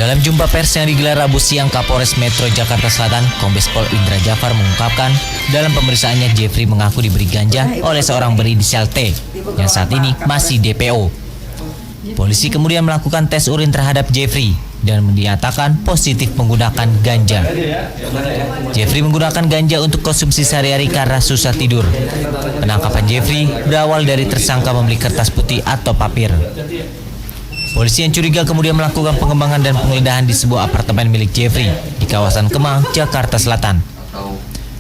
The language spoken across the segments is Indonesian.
Dalam jumpa pers yang digelar Rabu siang, Kapolres Metro Jakarta Selatan, Kombes Pol Indra Jafar mengungkapkan dalam pemeriksaannya Jeffrey mengaku diberi ganja oleh seorang berinisial T yang saat ini masih DPO. Polisi kemudian melakukan tes urin terhadap Jeffrey dan dinyatakan positif menggunakan ganja. Jeffrey menggunakan ganja untuk konsumsi sehari-hari karena susah tidur. Penangkapan Jeffrey berawal dari tersangka membeli kertas putih atau papir. Polisi yang curiga kemudian melakukan pengembangan dan penggeledahan di sebuah apartemen milik Jeffrey di kawasan Kemang, Jakarta Selatan.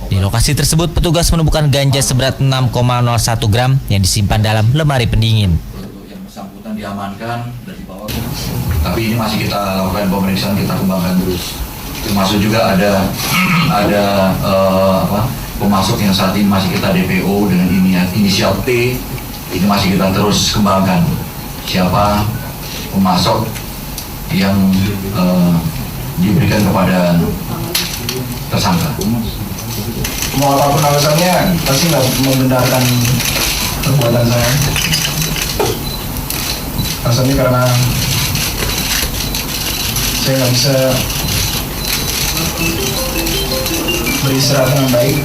Di lokasi tersebut, petugas menemukan ganja seberat 6,01 gram yang disimpan dalam lemari pendingin. Yang bersangkutan diamankan dan dibawa. Tapi ini masih kita lakukan pemeriksaan, kita kembangkan terus. Termasuk juga ada pemasok yang saat ini masih kita DPO dengan inisial T. Ini masih kita terus kembangkan. Siapa pemasok yang diberikan kepada tersangka. Mau apapun alasannya, pasti nggak membenarkan perbuatan saya. Alasannya karena saya nggak bisa beristirahat dengan baik.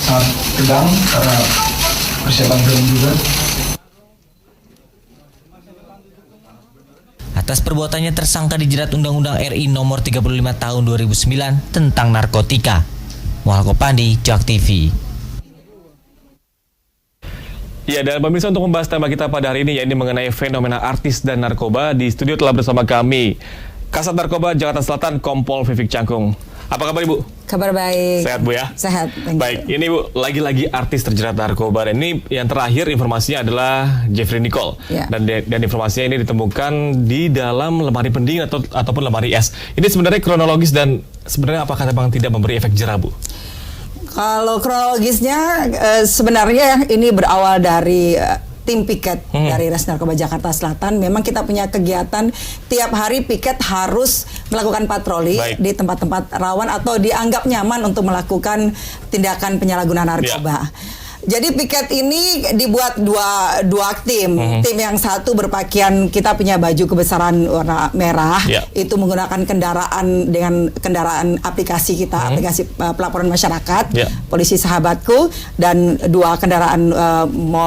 Sangat tegang karena persiapan film juga. Atas perbuatannya tersangka dijerat Undang-Undang RI Nomor 35 Tahun 2009 tentang narkotika. Muhalko Pandi, JAK TV. Ya, dan pemirsa, untuk membahas tema kita pada hari ini, yaitu mengenai fenomena artis dan narkoba, di studio telah bersama kami Kasat Narkoba Jakarta Selatan, Kompol Vivik Cangkung. Apa kabar Ibu? Kabar baik. Sehat Bu ya? Sehat. Baik, ini Bu, lagi-lagi artis terjerat narkoba. Dan ini yang terakhir informasinya adalah Jeffrey Nicole. Ya. Dan informasinya ini ditemukan di dalam lemari pendingin ataupun lemari es. Ini sebenarnya kronologis dan sebenarnya apakah memang tidak memberi efek jerah Bu? Kalau kronologisnya sebenarnya ini berawal dari tim piket dari Res Narkoba Jakarta Selatan. Memang kita punya kegiatan tiap hari piket harus melakukan patroli di tempat-tempat rawan atau dianggap nyaman untuk melakukan tindakan penyalahgunaan narkoba. Jadi piket ini dibuat dua tim. Tim yang satu berpakaian, kita punya baju kebesaran warna merah, itu menggunakan kendaraan aplikasi kita, aplikasi pelaporan masyarakat, Polisi Sahabatku, dan 2 kendaraan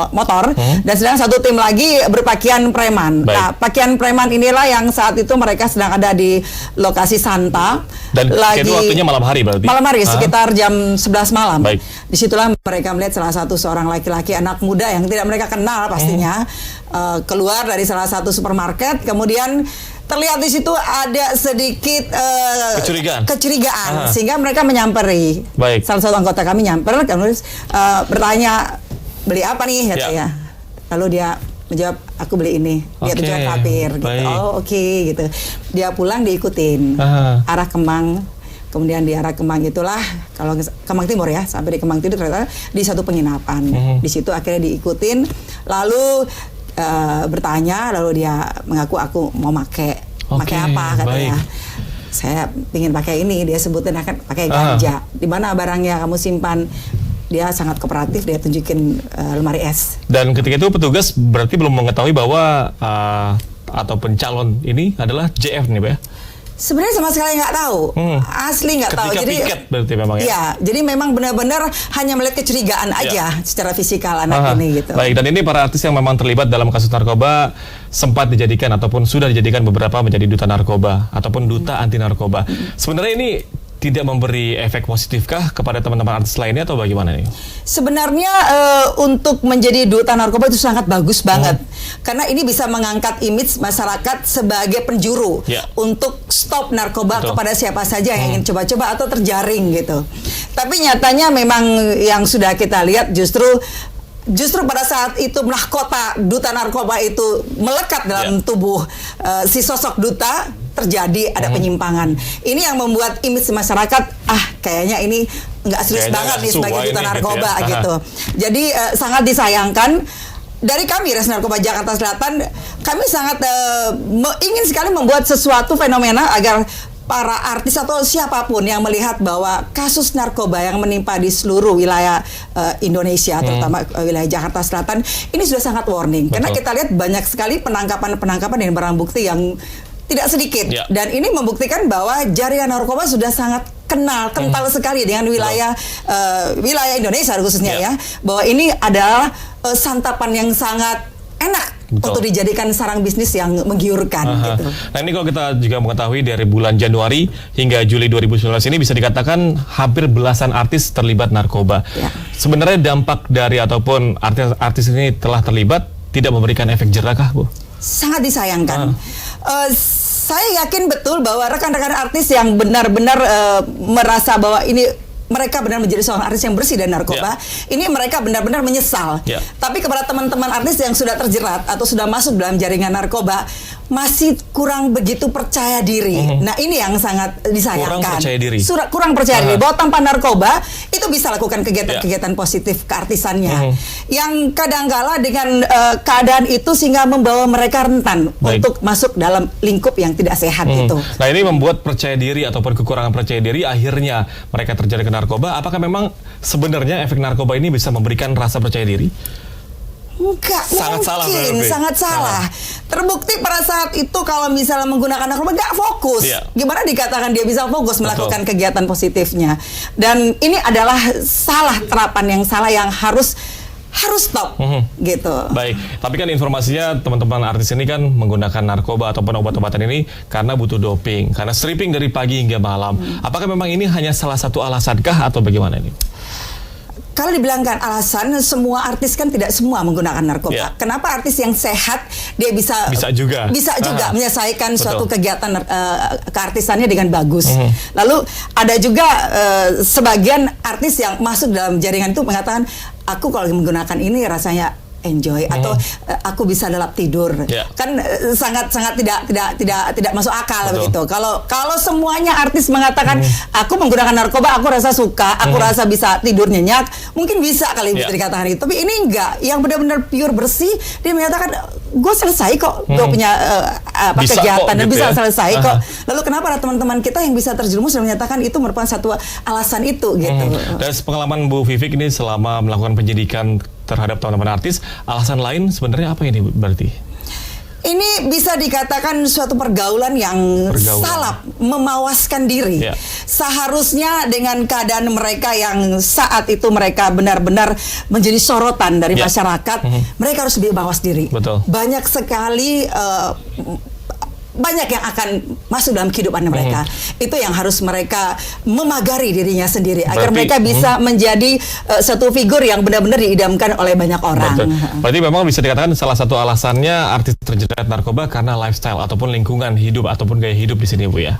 motor. Dan sedang satu tim lagi berpakaian preman. Nah, pakaian preman inilah yang saat itu mereka sedang ada di lokasi Santa. Dan itu waktunya malam hari berarti? Malam hari, sekitar jam 11 malam. Disitulah mereka melihat seorang laki-laki anak muda yang tidak mereka kenal pastinya keluar dari salah satu supermarket, kemudian terlihat di situ ada sedikit kecurigaan sehingga mereka menyamperi. Salah satu anggota kami nyamper, kemudian bertanya, beli apa nih katanya. Lalu dia menjawab, aku beli ini. Dia tujuan papir gitu. Oh oke, gitu. Dia pulang diikutin arah Kemang. Kemudian di arah Kemang itulah, kalau Kemang Timur ya, sampai di Kemang Timur ternyata di satu penginapan. Di situ akhirnya diikutin, lalu bertanya, lalu dia mengaku aku mau pakai apa katanya. Saya ingin pakai ini, dia sebutin akan pakai ganja. Di mana barangnya kamu simpan? Dia sangat kooperatif, dia tunjukin lemari es. Dan ketika itu petugas berarti belum mengetahui bahwa atau pencalon ini adalah JF nih Pak ya? Sebenarnya sama sekali nggak tahu, asli nggak tahu. Jadi piket berarti memang ya? Iya, jadi memang benar-benar hanya melihat kecurigaan aja secara fisikal anak ini gitu. Baik, dan ini para artis yang memang terlibat dalam kasus narkoba sempat dijadikan ataupun sudah dijadikan beberapa menjadi duta narkoba ataupun duta anti narkoba. Sebenarnya ini tidak memberi efek positifkah kepada teman-teman artis lainnya atau bagaimana nih? Sebenarnya untuk menjadi duta narkoba itu sangat bagus banget. Karena ini bisa mengangkat image masyarakat sebagai penjuru untuk stop narkoba kepada siapa saja yang ingin coba-coba atau terjaring gitu. Tapi nyatanya memang yang sudah kita lihat justru pada saat itu mahkota duta narkoba itu melekat dalam tubuh si sosok duta, terjadi ada penyimpangan. Ini yang membuat image masyarakat kayaknya ini nggak serius banget nih sebagai duta narkoba gitu. Jadi sangat disayangkan. Dari kami Res Narkoba Jakarta Selatan, kami sangat ingin sekali membuat sesuatu fenomena agar para artis atau siapapun yang melihat bahwa kasus narkoba yang menimpa di seluruh wilayah Indonesia, terutama wilayah Jakarta Selatan, ini sudah sangat warning. Karena kita lihat banyak sekali penangkapan dan barang bukti yang tidak sedikit. Dan ini membuktikan bahwa jaringan narkoba sudah sangat kental sekali dengan wilayah Indonesia khususnya ya, bahwa ini adalah santapan yang sangat enak untuk dijadikan sarang bisnis yang menggiurkan. Gitu. Nah ini kalau kita juga mengetahui dari bulan Januari hingga Juli 2019 ini bisa dikatakan hampir belasan artis terlibat narkoba. Sebenarnya dampak dari ataupun artis ini telah terlibat tidak memberikan efek jerah kah, Bu? Sangat disayangkan. Saya yakin betul bahwa rekan-rekan artis yang benar-benar merasa bahwa ini mereka benar menjadi seorang artis yang bersih dari narkoba, ini mereka benar-benar menyesal. Tapi kepada teman-teman artis yang sudah terjerat atau sudah masuk dalam jaringan narkoba, masih kurang begitu percaya diri. Nah ini yang sangat disayangkan. Kurang percaya diri. Kurang percaya diri bahwa tanpa narkoba itu bisa lakukan kegiatan-kegiatan positif keartisannya. Yang kadangkala dengan keadaan itu sehingga membawa mereka rentan untuk masuk dalam lingkup yang tidak sehat itu. Nah ini membuat percaya diri ataupun kekurangan percaya diri akhirnya mereka terjerat ke narkoba. Apakah memang sebenarnya efek narkoba ini bisa memberikan rasa percaya diri? Enggak, sangat salah. Terbukti pada saat itu kalau misalnya menggunakan narkoba nggak fokus. Gimana dikatakan dia bisa fokus melakukan kegiatan positifnya? Dan ini adalah terapan yang salah yang harus stop gitu. Baik, tapi kan informasinya teman-teman artis ini kan menggunakan narkoba ataupun obat-obatan ini karena butuh doping, karena stripping dari pagi hingga malam. Apakah memang ini hanya salah satu alasankah atau bagaimana ini? Kalau dibilangkan alasan, semua artis kan tidak semua menggunakan narkoba. Kenapa artis yang sehat dia bisa juga menyelesaikan suatu kegiatan keartisannya dengan bagus. Lalu ada juga sebagian artis yang masuk dalam jaringan itu mengatakan, aku kalau menggunakan ini rasanya enjoy atau aku bisa lelap tidur. Kan sangat tidak masuk akal begitu. Kalau semuanya artis mengatakan aku menggunakan narkoba, aku rasa suka, aku rasa bisa tidur nyenyak, mungkin bisa kali bisa dikatakan itu. Tapi ini enggak, yang benar-benar pure bersih, dia menyatakan gue selesai kok, gue punya kegiatan dan bisa selesai kok. Lalu kenapa ada teman-teman kita yang bisa terjerumus dan menyatakan itu merupakan satu alasan itu gitu. Dan pengalaman Bu Vivik ini selama melakukan penyidikan terhadap teman-teman artis, alasan lain sebenarnya apa ini berarti? Ini bisa dikatakan suatu pergaulan yang salah, memawaskan diri. Seharusnya dengan keadaan mereka yang saat itu mereka benar-benar menjadi sorotan dari masyarakat, mereka harus lebih mawas diri. Banyak sekali banyak yang akan masuk dalam kehidupan mereka. Itu yang harus mereka memagari dirinya sendiri agar mereka bisa menjadi satu figur yang benar-benar diidamkan oleh banyak orang. Berarti memang bisa dikatakan salah satu alasannya artis terjerat narkoba karena lifestyle ataupun lingkungan hidup ataupun gaya hidup di sini, Bu ya.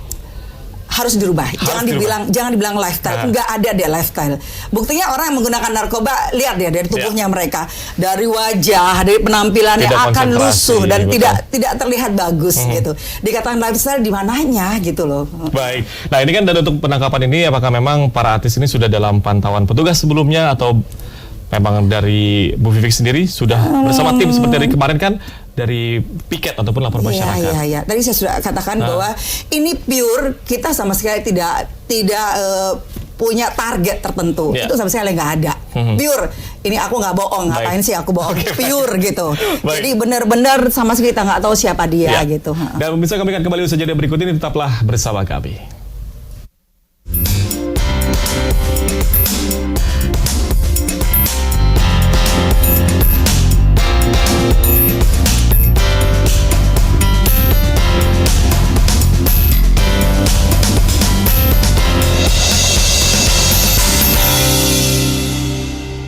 Harus dirubah. Jangan dibilang lifestyle. Enggak ada deh lifestyle. Buktinya orang yang menggunakan narkoba, lihat dia dari tubuhnya mereka, dari wajah, dari penampilannya akan lusuh dan tidak terlihat bagus gitu. Dikatakan lifestyle di mananya gitu loh. Baik. Nah, ini kan dan untuk penangkapan ini apakah memang para artis ini sudah dalam pantauan petugas sebelumnya atau memang dari Bu Vivik sendiri sudah bersama tim seperti dari kemarin kan dari piket ataupun lapor masyarakat? Iya. Tadi saya sudah katakan bahwa ini pure, kita sama sekali tidak punya target tertentu. Itu sama sekali nggak ada. Pure. Ini aku nggak bohong. Ngapain sih aku bohong? Pure gitu. Jadi benar-benar sama sekali kita nggak tahu siapa dia gitu. Dan bisa kami akan kembali usaha jeda berikut ini, tetaplah bersama kami.